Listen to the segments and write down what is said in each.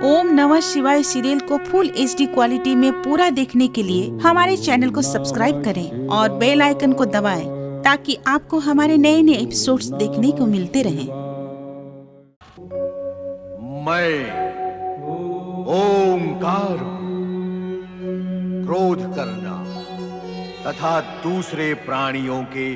ओम नमः शिवाय सीरियल को फुल HD क्वालिटी में पूरा देखने के लिए हमारे चैनल को सब्सक्राइब करें और बेल आइकन को दबाएं ताकि आपको हमारे नए नए एपिसोड्स देखने को मिलते रहें। मैं ओंकार क्रोध करना तथा दूसरे प्राणियों के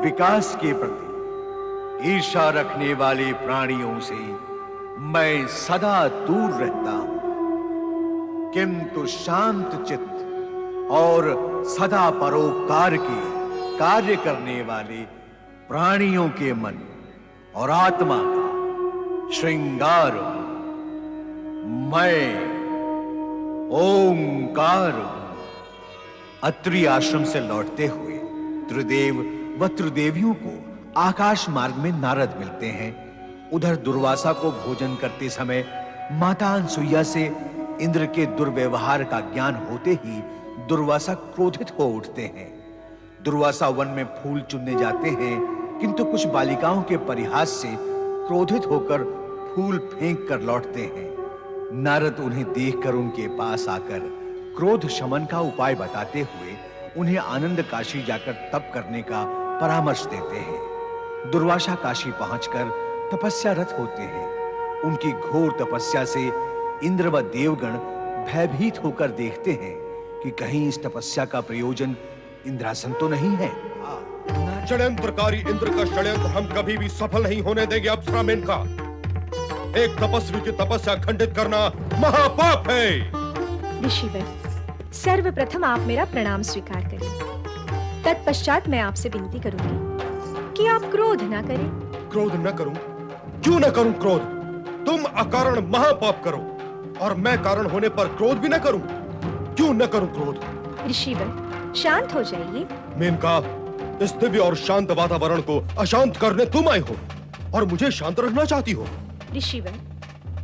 विकास के प्रति ईर्ष्या रखने वाले प्राणियों से मैं सदा दूर रहता हूं, किंतु शांत चित्त और सदा परोपकार के कार्य करने वाले प्राणियों के मन और आत्मा का श्रृंगार मैं ओंकार हूं। अत्रि आश्रम से लौटते हुए त्रिदेव व त्रिदेवियों को आकाश मार्ग में नारद मिलते हैं। उधर दुर्वासा को भोजन करते समय माता अनसुईया से इंद्र के दुर्व्यवहार का ज्ञान होते ही दुर्वासा क्रोधित हो उठते हैं। दुर्वासा वन में फूल चुनने जाते हैं, किंतु कुछ बालिकाओं के परिहास से क्रोधित होकर फूल फेंक कर लौटते हैं। नारद उन्हें देखकर उनके पास आकर क्रोध शमन का उपाय बताते हुए उन्हें आनंद काशी जाकर तप करने का परामर्श देते हैं। दुर्वासा काशी पहुंचकर तपस्यारत होते हैं। उनकी घोर तपस्या से इंद्र व देवगण भयभीत होकर देखते हैं कि कहीं इस तपस्या का प्रयोजन इंद्रासन तो नहीं है। षड्यंत्रकारी इंद्र का षड्यंत्र हम कभी भी सफल नहीं होने देंगे। अप्सरा मेनका, एक तपस्वी की तपस्या खंडित करना महापाप है। ऋषिवर, सर्वप्रथम आप मेरा प्रणाम स्वीकार करें। तत्पश्चात मैं आपसे विनती करूंगी कि आप क्रोध न करें। क्रोध न करूं? क्यों न करूं क्रोध? तुम अकारण महापाप करो और मैं कारण होने पर क्रोध भी न करूं। क्यों न करूं क्रोध? ऋषिवर, शांत हो जाइए। मेनका, इस दिव्य और शांत वातावरण को अशांत करने तुम आई हो और मुझे शांत रखना चाहती हो। ऋषिवर,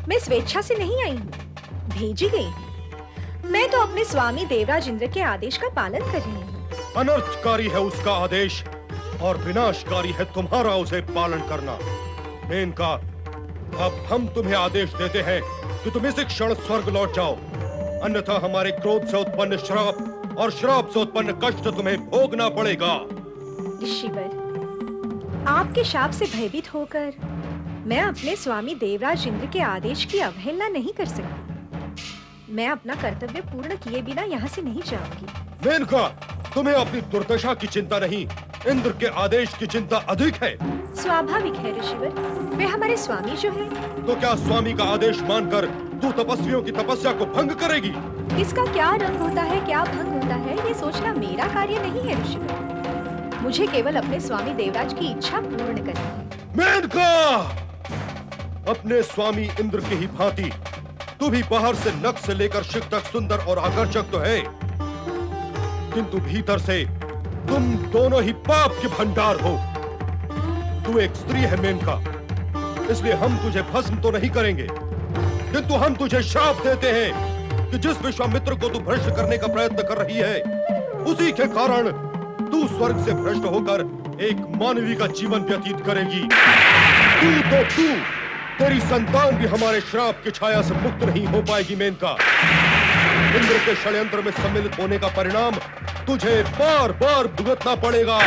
मैं स्वेच्छा से नहीं आई हूँ, भेजी गई हूँ। मैं तो अपने स्वामी देवराज इंद्र के आदेश का पालन कर रही हूँ। अनर्थकारी है उसका आदेश और विनाशकारी है तुम्हारा उसे पालन करना। मेनका, अब हम तुम्हें आदेश देते हैं कि तुम इसी क्षण स्वर्ग लौट जाओ, अन्यथा हमारे क्रोध से उत्पन्न श्राप और श्राप से उत्पन्न कष्ट तुम्हें भोगना पड़ेगा। ऋषिवर, आपके शाप से भयभीत होकर मैं अपने स्वामी देवराज इंद्र के आदेश की अवहेलना नहीं कर सकती। मैं अपना कर्तव्य पूर्ण किए बिना यहाँ से नहीं जाऊंगी। मेनका, तुम्हें अपनी दुर्दशा की चिंता नहीं, इंद्र के आदेश की चिंता अधिक है। स्वाभाविक है ऋषिवर, वे हमारे स्वामी जो हैं। तो क्या स्वामी का आदेश मानकर तू तपस्वियों की तपस्या को भंग करेगी? इसका क्या रंग होता है, क्या भंग होता है, ये सोचना मेरा कार्य नहीं है ऋषिवर। मुझे केवल अपने स्वामी देवराज की इच्छा पूर्ण करनी है। मेनका, अपने स्वामी इंद्र की ही भांति तू भी बाहर से नख से लेकर शिख तक सुंदर और आकर्षक तो है, किंतु भीतर से तुम दोनों ही पाप के भंडार हो। तू एक स्त्री है मेनका, इसलिए हम तुझे भस्म तो नहीं करेंगे, किंतु हम तुझे श्राप देते हैं कि जिस विश्वामित्र को तू भ्रष्ट करने का प्रयत्न कर रही है, उसी के कारण तू स्वर्ग से भ्रष्ट होकर एक मानवी का जीवन व्यतीत करेगी। तू तेरी संतान भी हमारे श्राप की छाया से मुक्त नहीं हो पाएगी। मेनका, इंद्र के षड्यंत्र में सम्मिलित होने का परिणाम तुझे बार बार भुगतना पड़ेगा,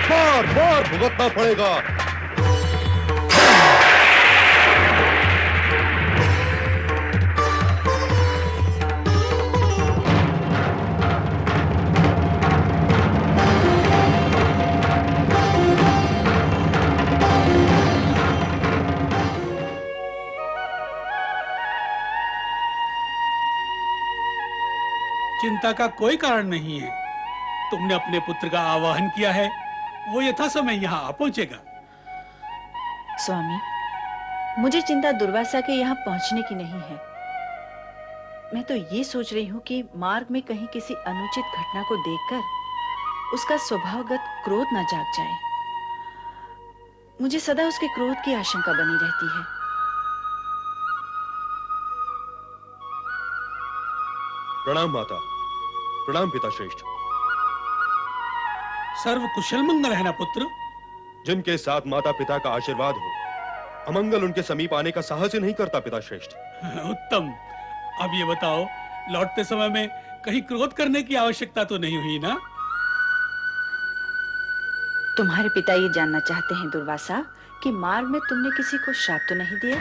बार बार भुगतना पड़ेगा। चिंता का कोई कारण नहीं है। तुमने अपने पुत्र का आवाहन किया है, वो यथा समय यहाँ आ पहुंचेगा। स्वामी, मुझे चिंता दुर्वासा के यहाँ पहुंचने की नहीं है। मैं तो ये सोच रही हूँ कि मार्ग में कहीं किसी अनुचित घटना को देखकर उसका स्वभावगत क्रोध न जाग जाए। मुझे सदा उसके क्रोध की आशंका बनी रहती है। प्रणाम माता, प्रणाम पिता श्रेष्ठ। सर्व कुशल मंगल है ना पुत्र? जिनके साथ माता पिता का आशीर्वाद हो अमंगल उनके समीप आने का साहस ही नहीं करता पिता श्रेष्ठ। उत्तम। अब ये बताओ, लौटते समय में कहीं क्रोध करने की आवश्यकता तो नहीं हुई ना? तुम्हारे पिता ये जानना चाहते हैं दुर्वासा कि मार्ग में तुमने किसी को श्राप तो नहीं दिया?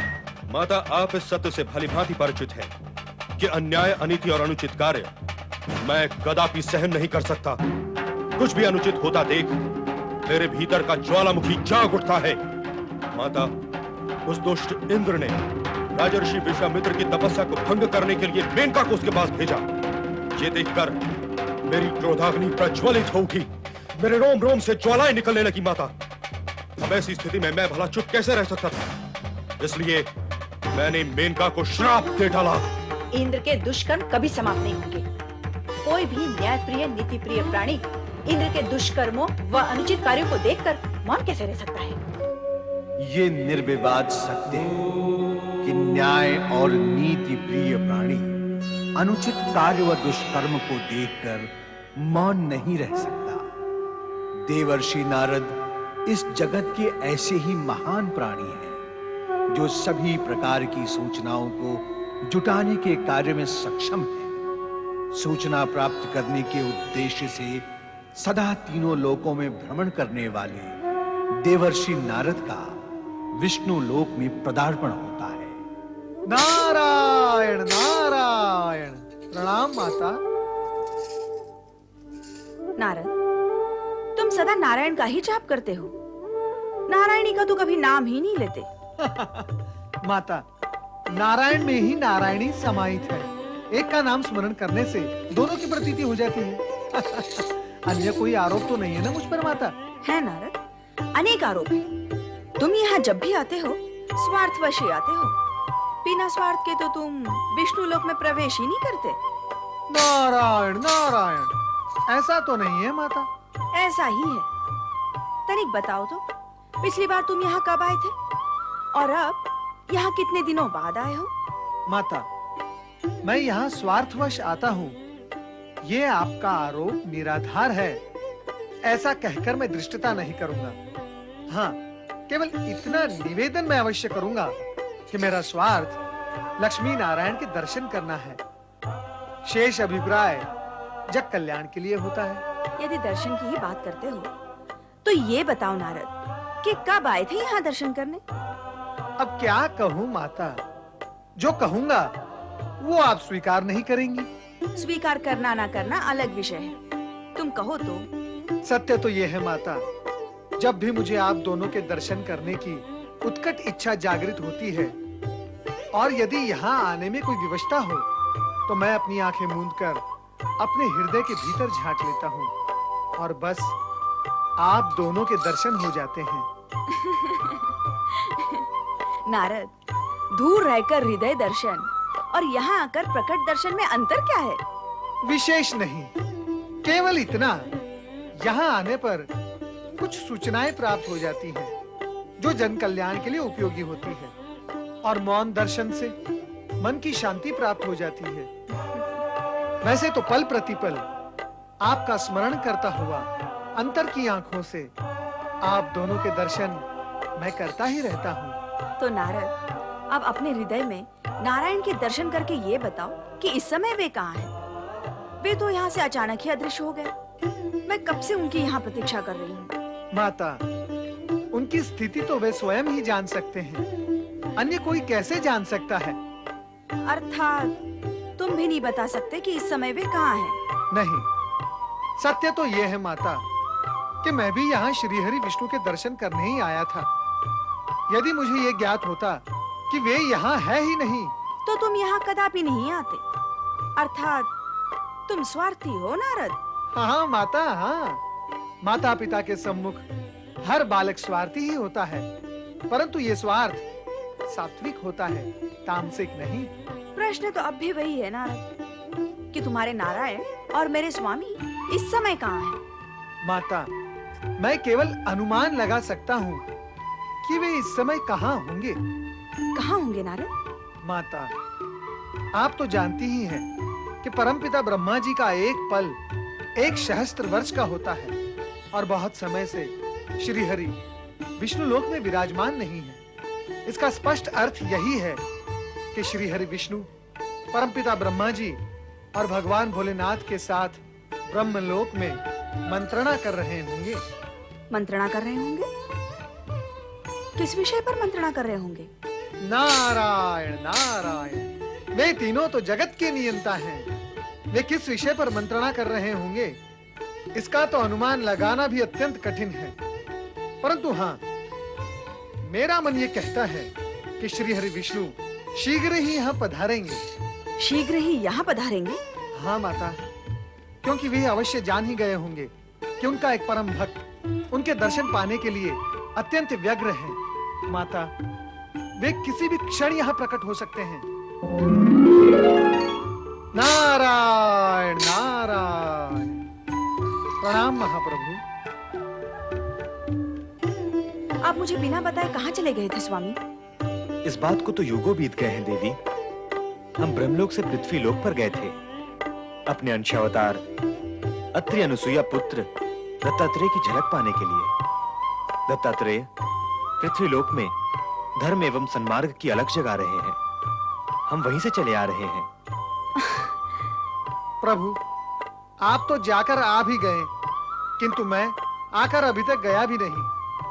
माता, आप इस सत्य से भलीभांति परिचित हैं कि अन्याय, अनीति और अनुचित कार्य मैं कदापि सहन नहीं कर सकता। कुछ भी अनुचित होता देख मेरे भीतर का ज्वालामुखी जाग उठता है। माता, उस दुष्ट इंद्र ने राजर्षि विश्वामित्र की तपस्या को भंग करने के लिए मेनका को उसके पास भेजा। ये देखकर मेरी क्रोधाग्नि प्रज्वलित हो उठी, मेरे रोम रोम से ज्वालाएं निकलने लगी। माता, अब ऐसी स्थिति में मैं भला चुप कैसे रह सकता था? इसलिए मैंने मेनका को श्राप दे डाला। इंद्र के दुष्कर्म कभी समाप्त नहीं होंगे। कोई भी न्यायप्रिय, नीतिप्रिय प्राणी इंद्र के दुष्कर्मों व अनुचित कार्यों को देखकर मौन कैसे रह सकता है? ये निर्विवाद सत्य है कि न्याय और नीति प्रिय प्राणी अनुचित कार्य व दुष्कर्म को देखकर मौन नहीं रह सकता। देवर्षि नारद इस जगत के ऐसे ही महान प्राणी हैं जो सभी प्रकार की सूचनाओं को जुटाने के कार्य में सक्षम हैं। सूचना प्राप्त करने के उद्देश्य से सदा तीनों लोकों में भ्रमण करने वाले देवर्षि नारद का विष्णु लोक में पदार्पण होता है। नारायण नारायण। प्रणाम माता। नारद, तुम सदा नारायण का ही जाप करते हो। नारायणी का तो कभी नाम ही नहीं लेते। माता, नारायण में ही नारायणी समाहित है। एक का नाम स्मरण करने से दोनों की प्रतीति हो जाती है। अन्य कोई आरोप तो नहीं है ना मुझ पर माता? है नारद, अनेक आरोप हैं। तुम यहाँ जब भी आते हो स्वार्थवश ही आते हो। बिना स्वार्थ के तो तुम विष्णु लोक में प्रवेश ही नहीं करते। नारायण नारायण, ऐसा तो नहीं है माता। ऐसा ही है। तनिक बताओ तो, पिछली बार तुम यहाँ कब आए थे और अब यहाँ कितने दिनों बाद आए हो? माता, मैं यहाँ स्वार्थवश आता हूँ, ये आपका आरोप निराधार है, ऐसा कहकर मैं दृष्टता नहीं करूंगा। हाँ, केवल इतना निवेदन मैं अवश्य करूंगा कि मेरा स्वार्थ लक्ष्मी नारायण के दर्शन करना है। शेष अभिप्राय जग कल्याण के लिए होता है। यदि दर्शन की ही बात करते हो तो ये बताओ नारद कि कब आए थे यहाँ दर्शन करने? अब क्या कहूँ माता, जो कहूंगा वो आप स्वीकार नहीं करेंगी। स्वीकार करना ना करना अलग विषय है, तुम कहो तो। सत्य तो ये है माता, जब भी मुझे आप दोनों के दर्शन करने की उत्कट इच्छा जागृत होती है और यदि यहाँ आने में कोई विवशता हो तो मैं अपनी आंखें मूंदकर अपने हृदय के भीतर झांक लेता हूँ और बस आप दोनों के दर्शन हो जाते हैं। नारद, दूर रहकर हृदय दर्शन और यहाँ आकर प्रकट दर्शन में अंतर क्या है? विशेष नहीं, केवल इतना, यहाँ आने पर कुछ सूचनाएं प्राप्त हो जाती हैं जो जन कल्याण के लिए उपयोगी होती है और मौन दर्शन से मन की शांति प्राप्त हो जाती है। वैसे तो पल प्रतिपल आपका स्मरण करता हुआ अंतर की आंखों से आप दोनों के दर्शन मैं करता ही रहता हूँ। तो नारद, अब अपने हृदय में नारायण के दर्शन करके ये बताओ कि इस समय वे कहाँ हैं? वे तो यहाँ से अचानक ही अदृश्य हो गए। मैं कब से उनकी यहाँ प्रतीक्षा कर रही हूँ। माता, उनकी स्थिति तो वे स्वयं ही जान सकते हैं, अन्य कोई कैसे जान सकता है? अर्थात तुम भी नहीं बता सकते कि इस समय वे कहाँ हैं? नहीं, सत्य तो ये है माता कि मैं भी यहाँ श्रीहरि विष्णु के दर्शन करने ही आया था। यदि मुझे ये ज्ञात होता कि वे यहाँ है ही नहीं तो तुम यहाँ कदापि नहीं आते। अर्थात तुम स्वार्थी हो नारद। हाँ माता, हाँ। माता पिता के सम्मुख हर बालक स्वार्थी ही होता है, परंतु ये स्वार्थ सात्विक होता है, तामसिक नहीं। प्रश्न तो अब भी वही है नारद कि तुम्हारे नारायण और मेरे स्वामी इस समय कहाँ हैं? माता, मैं केवल अनुमान लगा सकता हूँ कि वे इस समय कहाँ होंगे। कहाँ होंगे नारद? माता, आप तो जानती ही हैं कि परमपिता ब्रह्मा जी का एक पल 1 सहस्त्र वर्ष का होता है और बहुत समय से श्रीहरि विष्णु लोक में विराजमान नहीं है। इसका स्पष्ट अर्थ यही है कि श्री हरि विष्णु, परमपिता ब्रह्मा जी और भगवान भोलेनाथ के साथ ब्रह्मलोक में मंत्रणा कर रहे होंगे। मंत्रणा कर रहे होंगे? किस विषय पर मंत्रणा कर रहे होंगे? नारायण नारायण, वे तीनों तो जगत के नियंता हैं। वे किस विषय पर मंत्रणा कर रहे होंगे, इसका तो अनुमान लगाना भी अत्यंत कठिन है। परंतु हाँ, मेरा मन ये कहता है कि श्री हरि विष्णु शीघ्र ही यहाँ पधारेंगे। शीघ्र ही यहाँ पधारेंगे? हाँ माता, क्योंकि वे अवश्य जान ही गए होंगे कि उनका एक परम भक्त उनके दर्शन पाने के लिए अत्यंत व्यग्र है। माता, वे किसी भी क्षण यहाँ प्रकट हो सकते हैं। नारायण नारायण। प्रणाम महाप्रभु। आप मुझे बिना बताए कहाँ चले गए थे स्वामी? इस बात को तो युगों बीत गए हैं देवी। हम ब्रह्मलोक से पृथ्वी लोक पर गए थे अपने अंशावतार अत्रि अनुसुईया पुत्र दत्तात्रेय की झलक पाने के लिए। दत्तात्रेय पृथ्वी लोक में धर्म एवं सन्मार्ग की अलग जगा रहे हैं। हम वहीं से चले आ रहे हैं। प्रभु, आप तो जाकर आ भी गए, किंतु मैं आकर अभी तक गया भी नहीं,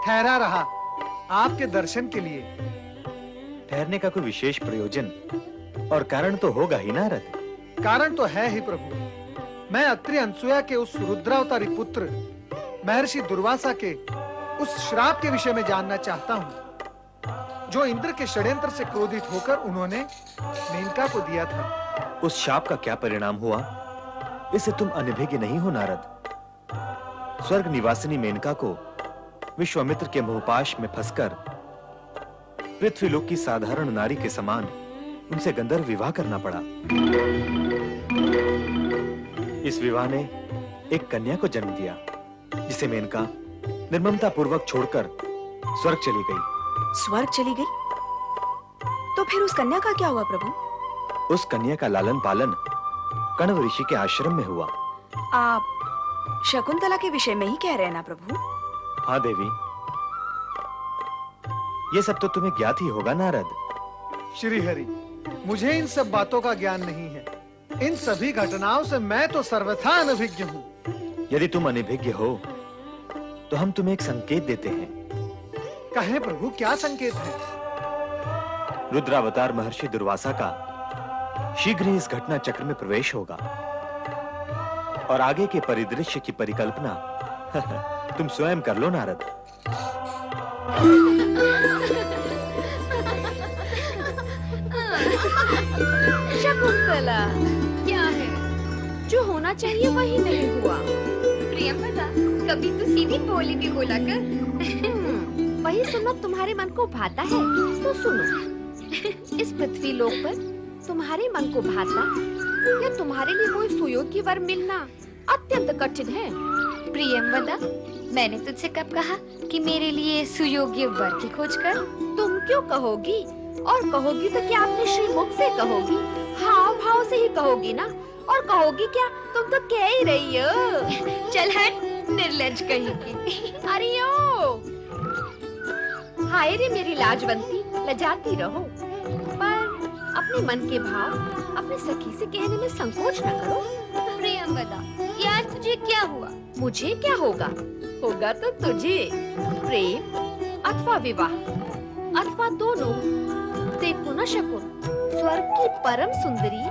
ठहरा रहा आपके दर्शन के लिए। ठहरने का कोई विशेष प्रयोजन और कारण तो होगा ही नारद। कारण तो है ही प्रभु। मैं अत्रि अनसुया के उस रुद्रावतारी पुत्र महर्षि दुर्वासा के उस श्राप के विषय में जानना चाहता हूँ, जो इंद्र के षड्यंत्र से क्रोधित होकर उन्होंने मेनका को दिया था। उस शाप का क्या परिणाम हुआ, इससे तुम अनभिज्ञ नहीं हो नारद। स्वर्ग निवासिनी मेनका को विश्वामित्र के मोहपाश में फंसकर पृथ्वीलोक की साधारण नारी के समान उनसे गंधर्व विवाह करना पड़ा। इस विवाह ने एक कन्या को जन्म दिया, जिसे मेनका निर्ममता पूर्वक छोड़कर स्वर्ग चली गई। स्वर्ग चली गई? तो फिर उस कन्या का क्या हुआ प्रभु? उस कन्या का लालन पालन कण्व ऋषि के आश्रम में हुआ। आप शकुंतला के विषय में ही कह रहे हैं ना प्रभु? हाँ देवी, ये सब तो तुम्हें ज्ञात ही होगा नारद। श्री हरि, मुझे इन सब बातों का ज्ञान नहीं है। इन सभी घटनाओं से मैं तो सर्वथा अनभिज्ञ हूँ। यदि तुम अनभिज्ञ हो तो हम तुम्हें एक संकेत देते हैं। कहें प्रभु, क्या संकेत है? रुद्रावतार महर्षि दुर्वासा का शीघ्र ही इस घटना चक्र में प्रवेश होगा और आगे के परिदृश्य की परिकल्पना तुम स्वयं कर लो नारद। शकुंतला, क्या है? जो होना चाहिए वही नहीं हुआ। प्रियंवदा, कभी तो सीधी बोली भी बोला कर। वही सुनना तुम्हारे मन को भाता है तो सुनो। इस पृथ्वी लोक पर तुम्हारे मन को भाता या तुम्हारे लिए कोई सुयोग्य वर मिलना अत्यंत कठिन है। प्रियंवदा, मैंने तुझसे कब कहा कि मेरे लिए सुयोग्य वर की खोज कर? तुम क्यों कहोगी? और कहोगी तो क्या अपने श्रीमुख से कहोगी? हाव भाव से ही कहोगी ना। और कहोगी क्या? तुम तो कह ही रही हो। चल हट, निर्लज्ज कहेगी। अरे ओ, हाय रे मेरी लाजवंती, लजाती रहो, पर अपने मन के भाव अपनी सखी से कहने में संकोच न करो। प्रियंवदा, यार तुझे क्या हुआ? मुझे क्या होगा? होगा तो तुझे प्रेम अथवा विवाह अथवा दोनों। देखो न शकुन, स्वर्ग की परम सुंदरी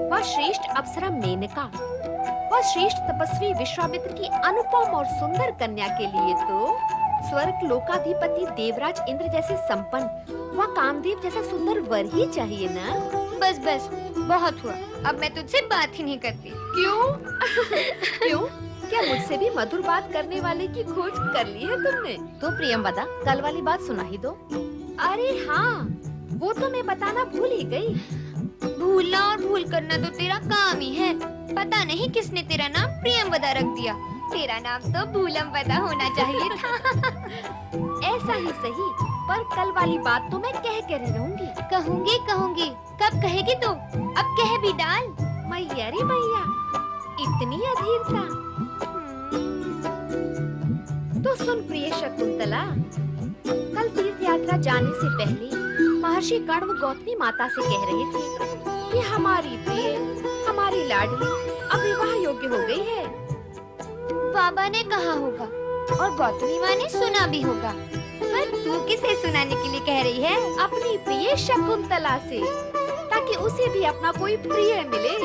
व श्रेष्ठ अप्सरा मेनका व श्रेष्ठ तपस्वी विश्वामित्र की अनुपम और सुंदर कन्या के लिए तो स्वर्ग लोकाधिपति देवराज इंद्र जैसे संपन्न व कामदेव जैसा सुंदर वर ही चाहिए ना। बस बस, बहुत हुआ। अब मैं तुझसे बात ही नहीं करती। क्यों? क्यों? क्या मुझसे भी मधुर बात करने वाले की खोज कर ली है तुमने? तो प्रियंवदा, कल वाली बात सुना ही दो। अरे हाँ, वो तो मैं बताना भूल ही गई। भूलना और भूल करना तो तेरा काम ही है। पता नहीं किसने तेरा नाम प्रियंवदा रख दिया। तेरा नाम तो भूलमवदा होना चाहिए था। ऐसा ही सही, पर कल वाली बात तो मैं कह कर ही रहूंगी। कहूंगी कहूंगी, कब कहेगी तो? अब कह भी डाल। मैया रे मैया, इतनी अधीरता। तो सुन प्रिय शकुंतला, कल तीर्थ यात्रा जाने से पहले महर्षि कण्व गौतमी माता से कह रहे थे कि हमारी प्रिय, हमारी लाडली अब विवाह योग्य हो गई है। बाबा ने कहा होगा और गौतमी माँ ने सुना भी होगा, पर तू किसे सुनाने के लिए कह रही है? अपनी प्रिय शकुंतला से, ताकि उसे भी अपना कोई प्रिय मिले।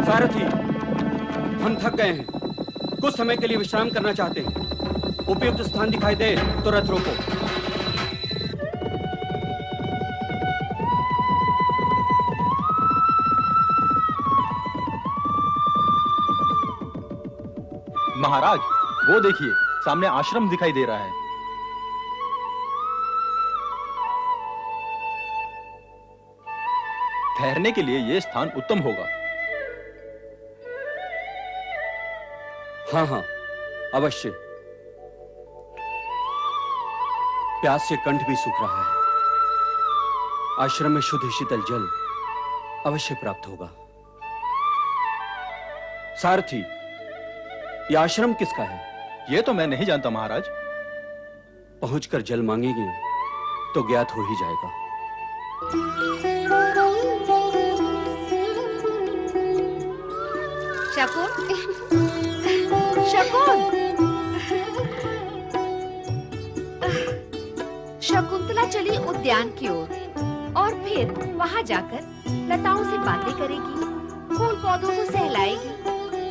सारथी, हम थक गए हैं, कुछ समय के लिए विश्राम करना चाहते हैं। उपयुक्त स्थान दिखाई दे तो रथ रोको। महाराज, वो देखिए, सामने आश्रम दिखाई दे रहा है। ठहरने के लिए यह स्थान उत्तम होगा। हाँ हाँ, अवश्य। प्यास से कंठ भी सूख रहा है। आश्रम में शुद्ध शीतल जल अवश्य प्राप्त होगा। सारथी, यह आश्रम किसका है? यह तो मैं नहीं जानता महाराज। पहुंचकर जल मांगेंगे तो ज्ञात हो ही जाएगा। शकुन, शकुन, शकुंतला चली उद्यान की ओर और फिर वहां जाकर लताओं से बातें करेगी, फूल पौधों को सहलाएगी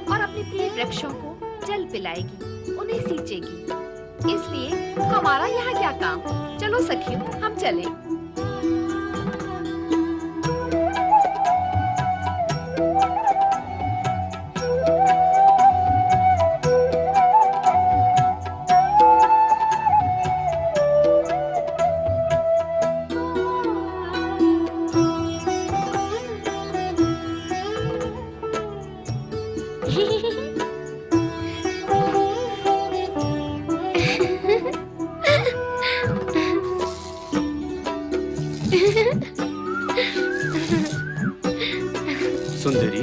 और अपने प्रिय वृक्षों को जल पिलाएगी, उन्हें सींचेगी। इसलिए हमारा यहाँ क्या काम? चलो सखियों, हम चले। सुंदरी,